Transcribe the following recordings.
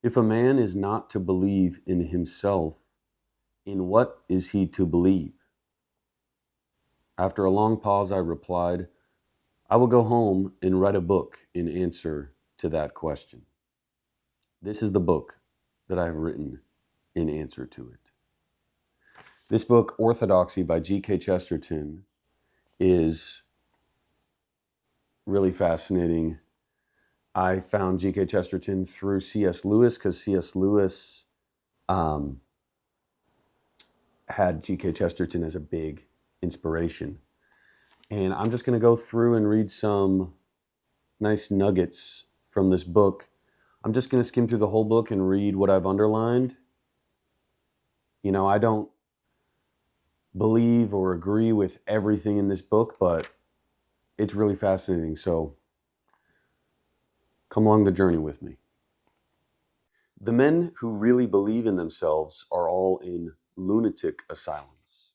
If a man is not to believe in himself, in what is he to believe? After a long pause, I replied, I will go home and write a book in answer to that question. This is the book that I have written in answer to it. This book, Orthodoxy by GK Chesterton, is really fascinating. I found GK Chesterton through C.S. Lewis because C.S. Lewis had GK Chesterton as a big inspiration. And I'm just going to go through and read some nice nuggets from this book. I'm just going to skim through the whole book and read what I've underlined. You know, I don't believe or agree with everything in this book, but it's really fascinating. So come along the journey with me. The men who really believe in themselves are all in lunatic asylums.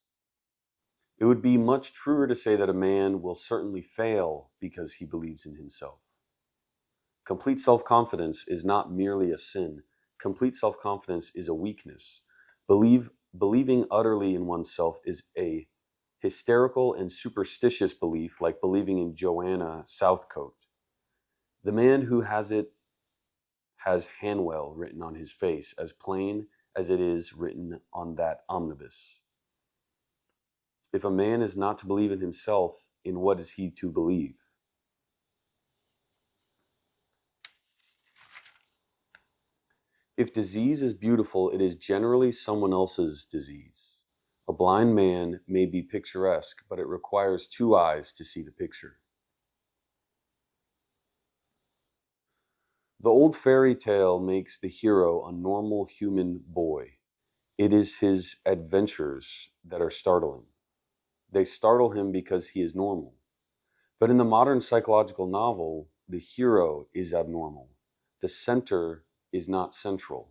It would be much truer to say that a man will certainly fail because he believes in himself. Complete self-confidence is not merely a sin. Complete self-confidence is a weakness. Believing utterly in oneself is a hysterical and superstitious belief, like believing in Joanna Southcote. The man who has it has Hanwell written on his face, as plain as it is written on that omnibus. If a man is not to believe in himself, in what is he to believe? If disease is beautiful, it is generally someone else's disease. A blind man may be picturesque, but it requires two eyes to see the picture. The old fairy tale makes the hero a normal human boy. It is his adventures that are startling. They startle him because he is normal. But in the modern psychological novel, the hero is abnormal. The center is not central.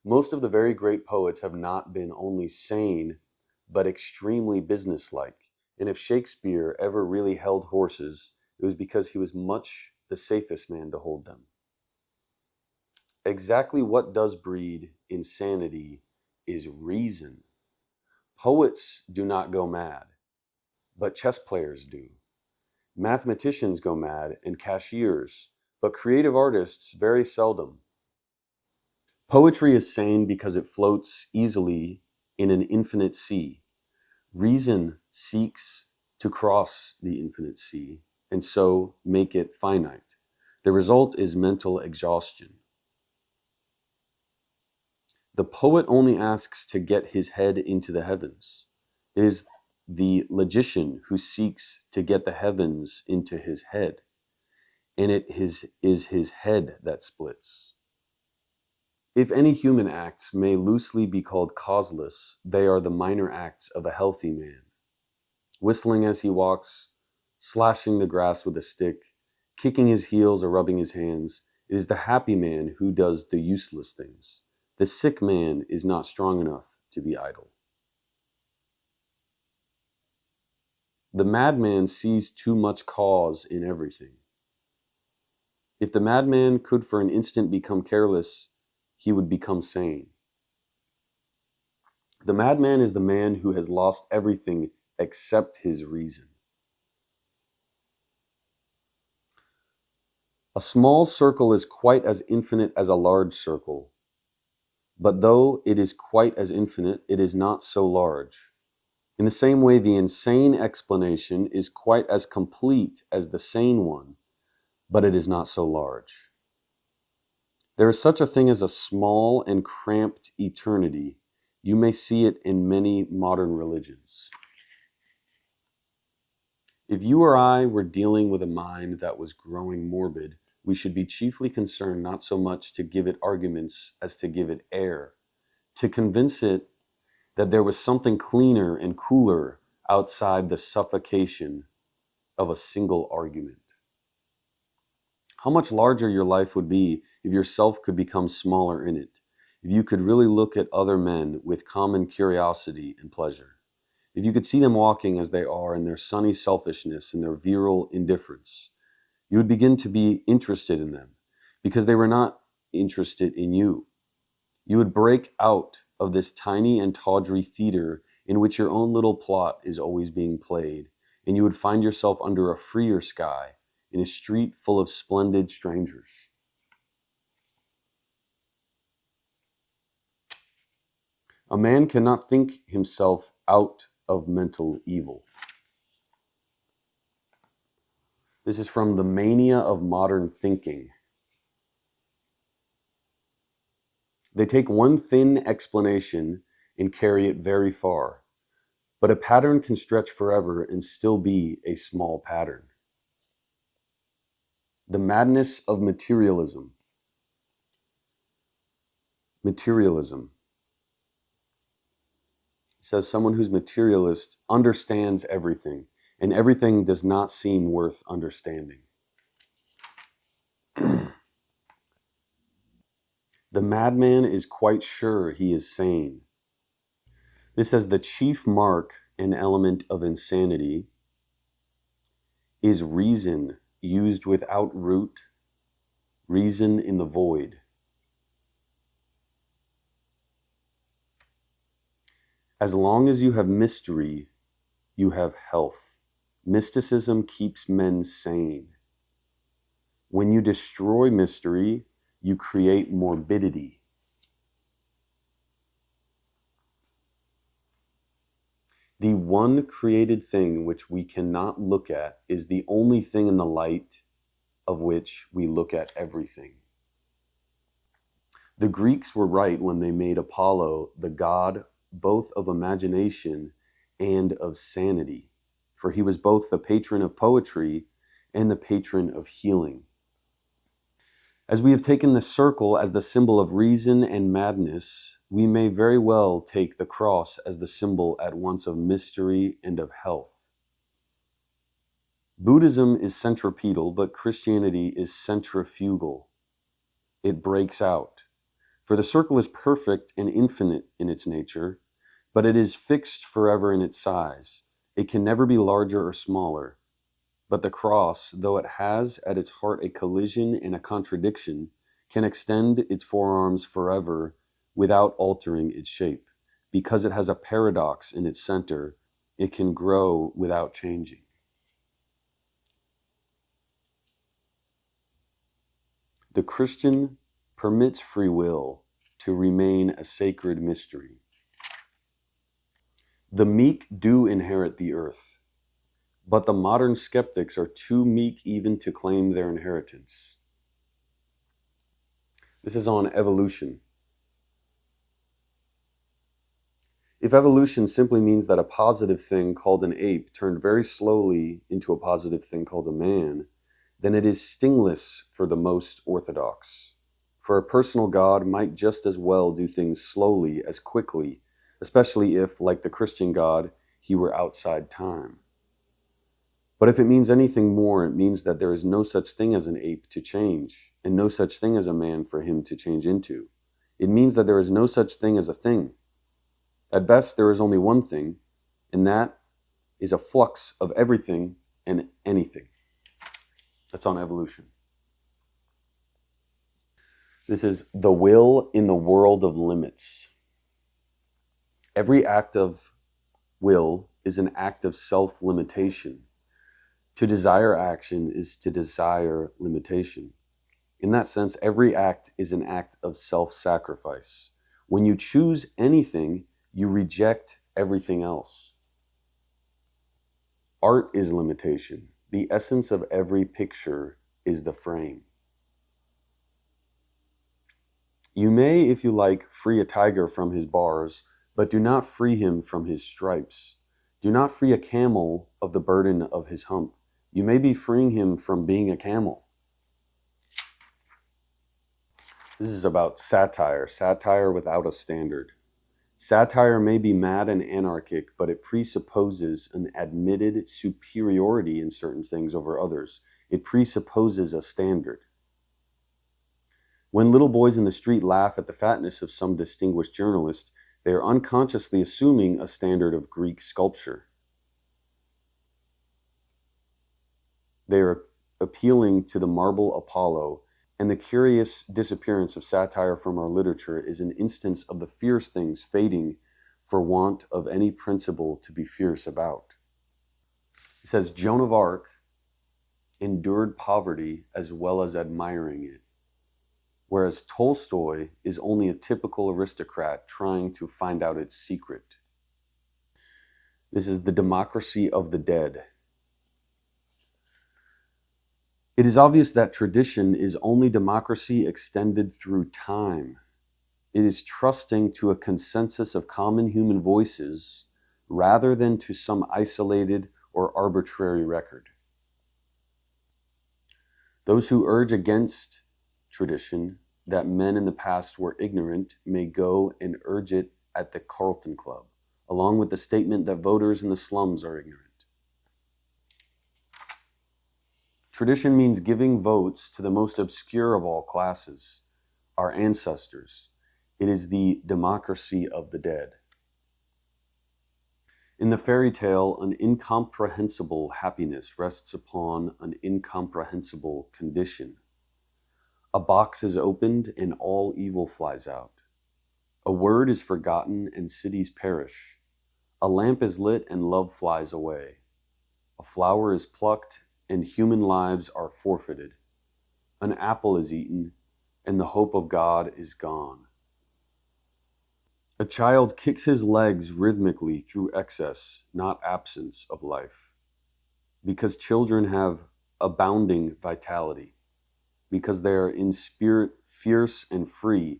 Most of the very great poets have not been only sane, but extremely businesslike. And if Shakespeare ever really held horses, it was because he was much the safest man to hold them. Exactly what does breed insanity is reason. Poets do not go mad, but chess players do. Mathematicians go mad and cashiers, but creative artists very seldom. Poetry is sane because it floats easily in an infinite sea. Reason seeks to cross the infinite sea and so make it finite. The result is mental exhaustion. The poet only asks to get his head into the heavens. It is the logician who seeks to get the heavens into his head, and it is his head that splits. If any human acts may loosely be called causeless, they are the minor acts of a healthy man. Whistling as he walks, slashing the grass with a stick, kicking his heels or rubbing his hands, it is the happy man who does the useless things. The sick man is not strong enough to be idle. The madman sees too much cause in everything. If the madman could for an instant become careless, he would become sane. The madman is the man who has lost everything except his reason. A small circle is quite as infinite as a large circle, but though it is quite as infinite, it is not so large. In the same way, the insane explanation is quite as complete as the sane one, but it is not so large. There is such a thing as a small and cramped eternity. You may see it in many modern religions. If you or I were dealing with a mind that was growing morbid, we should be chiefly concerned not so much to give it arguments as to give it air, to convince it that there was something cleaner and cooler outside the suffocation of a single argument. How much larger your life would be if yourself could become smaller in it, if you could really look at other men with common curiosity and pleasure, if you could see them walking as they are in their sunny selfishness and their virile indifference, you would begin to be interested in them. because they were not interested in you. You would break out of this tiny and tawdry theater in which your own little plot is always being played, and you would find yourself under a freer sky in a street full of splendid strangers. A man cannot think himself out of mental evil. This is from The Mania of Modern Thinking. They take one thin explanation and carry it very far, but a pattern can stretch forever and still be a small pattern. The madness of materialism. Materialism. It says someone who's materialist understands everything, and everything does not seem worth understanding. The madman is quite sure he is sane. This says the chief mark and element of insanity is reason used without root, reason in the void. As long as you have mystery, you have health. Mysticism keeps men sane. When you destroy mystery, you create morbidity. The one created thing which we cannot look at is the only thing in the light of which we look at everything. The Greeks were right when they made Apollo the god both of imagination and of sanity, for he was both the patron of poetry and the patron of healing. As we have taken the circle as the symbol of reason and madness, we may very well take the cross as the symbol at once of mystery and of health. Buddhism is centripetal, but Christianity is centrifugal. It breaks out. For the circle is perfect and infinite in its nature, but it is fixed forever in its size. It can never be larger or smaller. But the cross, though it has at its heart a collision and a contradiction, can extend its forearms forever without altering its shape. Because it has a paradox in its center, it can grow without changing. The Christian permits free will to remain a sacred mystery. The meek do inherit the earth, but the modern skeptics are too meek even to claim their inheritance. This is on evolution. If evolution simply means that a positive thing called an ape turned very slowly into a positive thing called a man, then it is stingless for the most orthodox. For a personal God might just as well do things slowly as quickly, especially if, like the Christian God, he were outside time. But if it means anything more, it means that there is no such thing as an ape to change, and no such thing as a man for him to change into. It means that there is no such thing as a thing. At best, there is only one thing, and that is a flux of everything and anything. That's on evolution. This is the will in the world of limits. Every act of will is an act of self-limitation. To desire action is to desire limitation. In that sense, every act is an act of self-sacrifice. When you choose anything, you reject everything else. Art is limitation. The essence of every picture is the frame. You may, if you like, free a tiger from his bars, but do not free him from his stripes. Do not free a camel of the burden of his hump. You may be freeing him from being a camel. This is about satire, satire without a standard. Satire may be mad and anarchic, but it presupposes an admitted superiority in certain things over others. It presupposes a standard. When little boys in the street laugh at the fatness of some distinguished journalist, they are unconsciously assuming a standard of Greek sculpture. They are appealing to the marble Apollo And the curious disappearance of satire from our literature is an instance of the fierce things fading for want of any principle to be fierce about. He says, Joan of Arc endured poverty as well as admiring it, whereas Tolstoy is only a typical aristocrat trying to find out its secret. This is the democracy of the dead. It is obvious that tradition is only democracy extended through time. It is trusting to a consensus of common human voices rather than to some isolated or arbitrary record. Those who urge against tradition, that men in the past were ignorant, may go and urge it at the Carlton Club, along with the statement that voters in the slums are ignorant. Tradition means giving votes to the most obscure of all classes, our ancestors. It is the democracy of the dead. In the fairy tale, an incomprehensible happiness rests upon an incomprehensible condition. A box is opened and all evil flies out. A word is forgotten and cities perish. A lamp is lit and love flies away. A flower is plucked and human lives are forfeited. An apple is eaten and the hope of God is gone. A child kicks his legs rhythmically through excess, not absence of life. Because children have abounding vitality. Because they are in spirit fierce and free.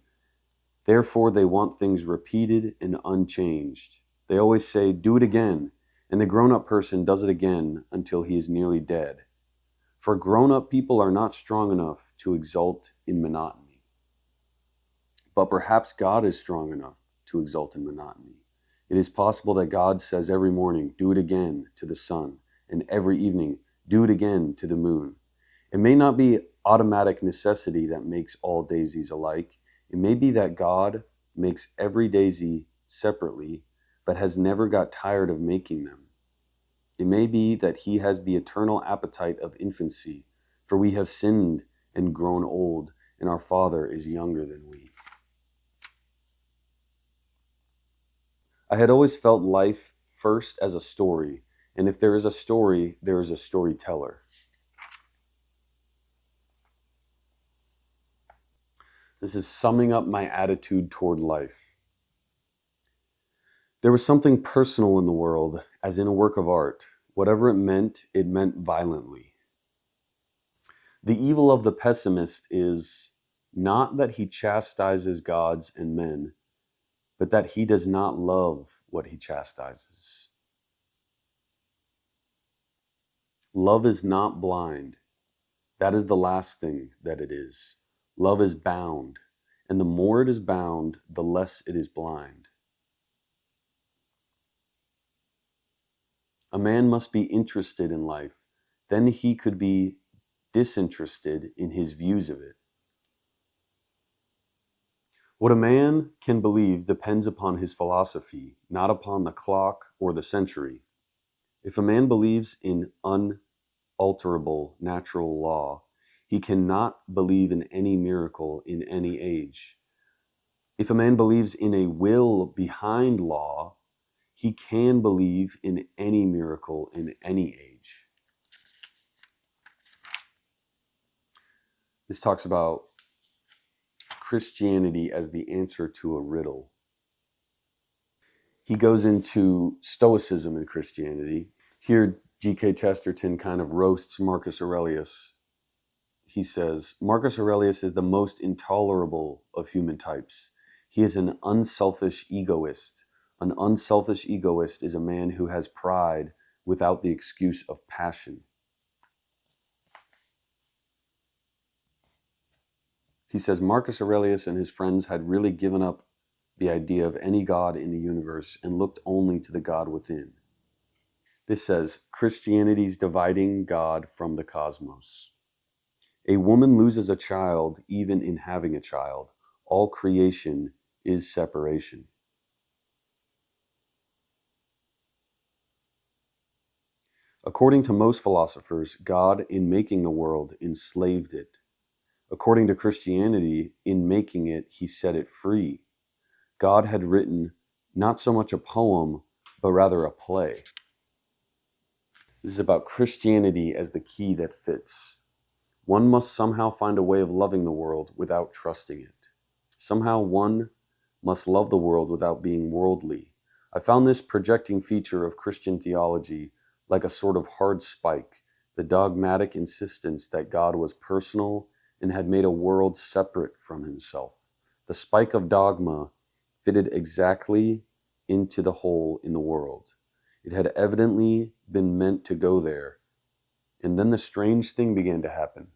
Therefore they want things repeated and unchanged. They always say, do it again, and the grown-up person does it again until he is nearly dead. For grown-up people are not strong enough to exult in monotony. But perhaps God is strong enough to exult in monotony. It is possible that God says every morning, do it again to the sun, and every evening, do it again to the moon. It may not be automatic necessity that makes all daisies alike. It may be that God makes every daisy separately, but has never got tired of making them. It may be that he has the eternal appetite of infancy, for we have sinned and grown old, and our Father is younger than we. I had always felt life first as a story, and if there is a story, there is a storyteller. This is summing up my attitude toward life. There was something personal in the world, as in a work of art. Whatever it meant violently. The evil of the pessimist is not that he chastises gods and men, but that he does not love what he chastises. Love is not blind. That is the last thing that it is. Love is bound, and the more it is bound, the less it is blind. A man must be interested in life, then he could be disinterested in his views of it. What a man can believe depends upon his philosophy, not upon the clock or the century. If a man believes in unalterable natural law, he cannot believe in any miracle in any age. If a man believes in a will behind law, he can believe in any miracle in any age. This talks about Christianity as the answer to a riddle. He goes into Stoicism in Christianity. Here, GK Chesterton kind of roasts Marcus Aurelius. He says, Marcus Aurelius is the most intolerable of human types. He is an unselfish egoist. An unselfish egoist is a man who has pride without the excuse of passion. He says Marcus Aurelius and his friends had really given up the idea of any God in the universe and looked only to the God within. This says, Christianity's dividing God from the cosmos. A woman loses a child even in having a child. All creation is separation. According to most philosophers, God, in making the world, enslaved it. According to Christianity, in making it, he set it free. God had written not so much a poem, but rather a play. This is about Christianity as the key that fits. One must somehow find a way of loving the world without trusting it. Somehow one must love the world without being worldly. I found this projecting feature of Christian theology like a sort of hard spike, the dogmatic insistence that God was personal and had made a world separate from himself. The spike of dogma fitted exactly into the hole in the world. It had evidently been meant to go there. And then the strange thing began to happen.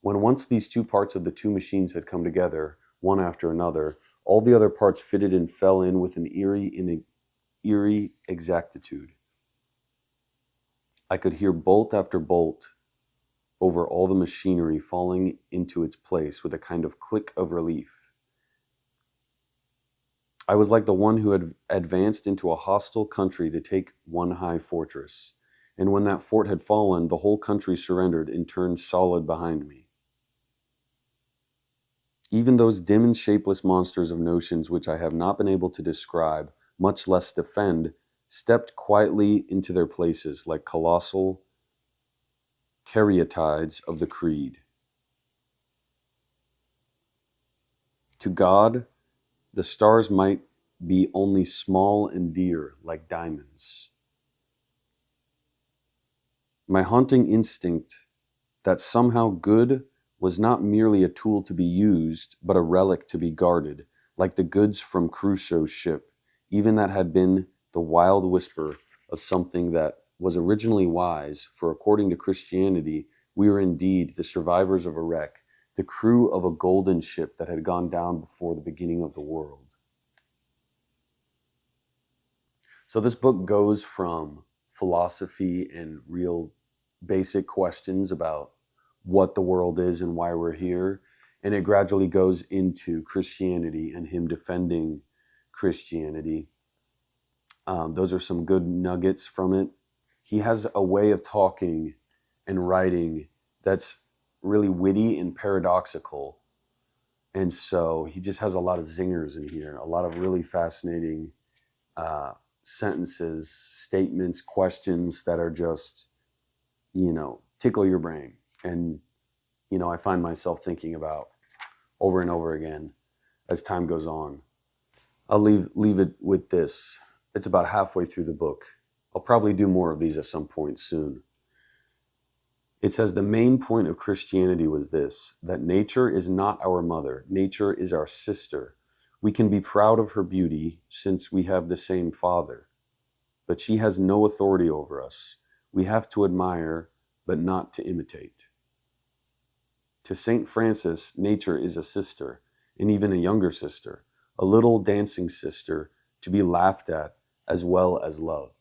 When once these two parts of the two machines had come together, one after another, all the other parts fitted and fell in with an eerie exactitude. I could hear bolt after bolt over all the machinery falling into its place with a kind of click of relief. I was like the one who had advanced into a hostile country to take one high fortress, and when that fort had fallen, the whole country surrendered and turned solid behind me. Even those dim and shapeless monsters of notions which I have not been able to describe, much less defend, stepped quietly into their places like colossal caryatides of the creed. To God, the stars might be only small and dear, like diamonds. My haunting instinct that somehow good was not merely a tool to be used, but a relic to be guarded, like the goods from Crusoe's ship, even that had been the wild whisper of something that was originally wise, for according to Christianity, we were indeed the survivors of a wreck, the crew of a golden ship that had gone down before the beginning of the world. So this book goes from philosophy and real basic questions about what the world is and why we're here, and it gradually goes into Christianity and him defending Christianity. Those are some good nuggets from it. He has a way of talking and writing that's really witty and paradoxical, and so he just has a lot of zingers in here, a lot of really fascinating sentences, statements, questions that are just, tickle your brain. And, I find myself thinking about over and over again as time goes on. I'll leave it with this. It's about halfway through the book. I'll probably do more of these at some point soon. It says the main point of Christianity was this, that nature is not our mother. Nature is our sister. We can be proud of her beauty since we have the same father. But she has no authority over us. We have to admire, but not to imitate. To St. Francis, nature is a sister, and even a younger sister, a little dancing sister to be laughed at as well as loved.